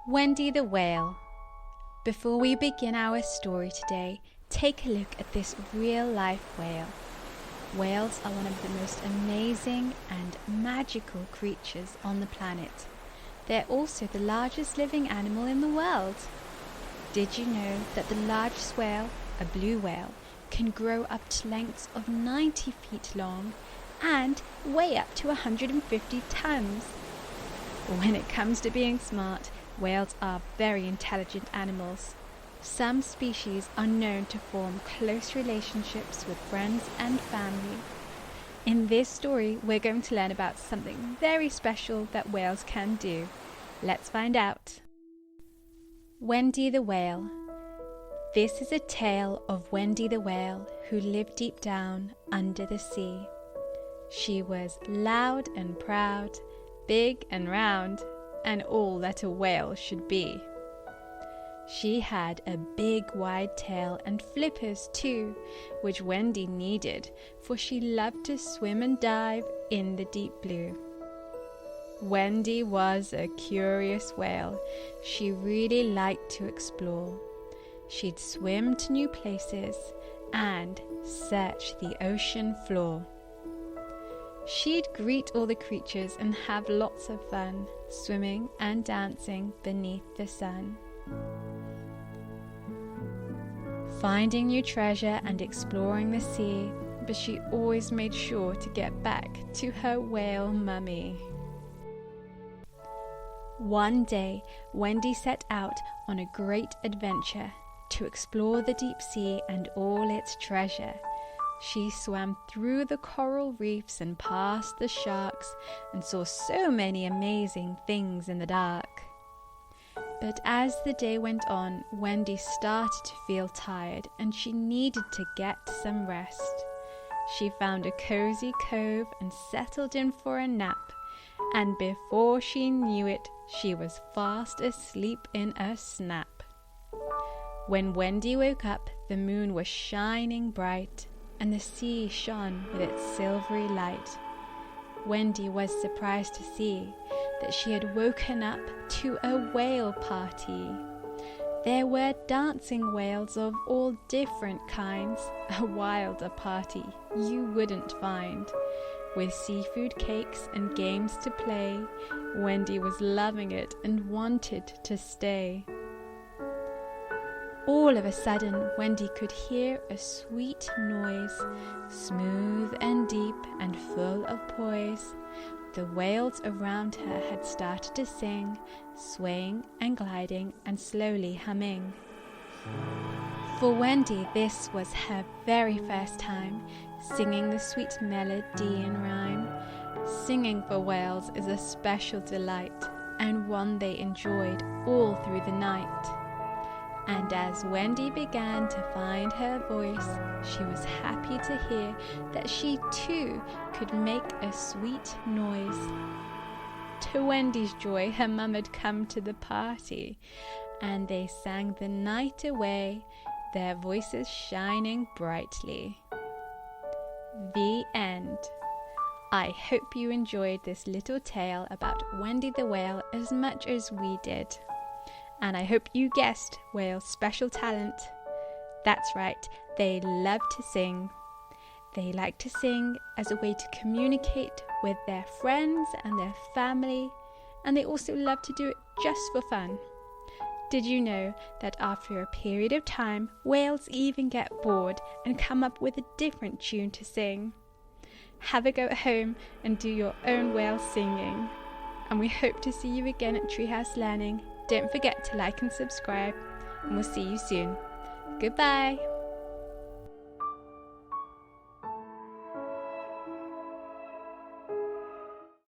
Wendy the Whale. Before we begin our story today, take a look at this real-life whale. Whales are one of the most amazing and magical creatures on the planet. They're also the largest living animal in the world. Did you know that the largest whale, a blue whale, can grow up to lengths of 90 feet long and weigh up to 150 tons? When it comes to being smart, whales are very intelligent animals. Some species are known to form close relationships with friends and family. In this story, we're going to learn about something very special that whales can do. Let's find out. Wendy the Whale. This is a tale of Wendy the Whale who lived deep down under the sea. She was loud and proud, big and round, and all that a whale should be. She had a big wide tail and flippers too, which Wendy needed, for she loved to swim and dive in the deep blue. Wendy was a curious whale. She really liked to explore. She'd swim to new places and search the ocean floor. She'd greet all the creatures and have lots of fun, swimming and dancing beneath the sun. Finding new treasure and exploring the sea, but she always made sure to get back to her whale mummy. One day, Wendy set out on a great adventure to explore the deep sea and all its treasure. She swam through the coral reefs and past the sharks and saw so many amazing things in the dark. But as the day went on, Wendy started to feel tired and she needed to get some rest. She found a cozy cove and settled in for a nap, and before she knew it, she was fast asleep in a snap. When Wendy woke up, the moon was shining bright, and the sea shone with its silvery light. Wendy was surprised to see that she had woken up to a whale party. There were dancing whales of all different kinds, a wilder party you wouldn't find. With seafood cakes and games to play, Wendy was loving it and wanted to stay. All of a sudden, Wendy could hear a sweet noise, smooth and deep and full of poise. The whales around her had started to sing, swaying and gliding and slowly humming. For Wendy, this was her very first time singing the sweet melody in rhyme. Singing for whales is a special delight, and one they enjoyed all through the night. And as Wendy began to find her voice, she was happy to hear that she too could make a sweet noise. To Wendy's joy, her mum had come to the party, and they sang the night away, their voices shining brightly. The end. I hope you enjoyed this little tale about Wendy the Whale as much as we did. And I hope you guessed whales' special talent. That's right, they love to sing. They like to sing as a way to communicate with their friends and their family, and they also love to do it just for fun. Did you know that after a period of time, whales even get bored and come up with a different tune to sing? Have a go at home and do your own whale singing. And we hope to see you again at Treehouse Learning. Don't forget to like and subscribe, and we'll see you soon. Goodbye.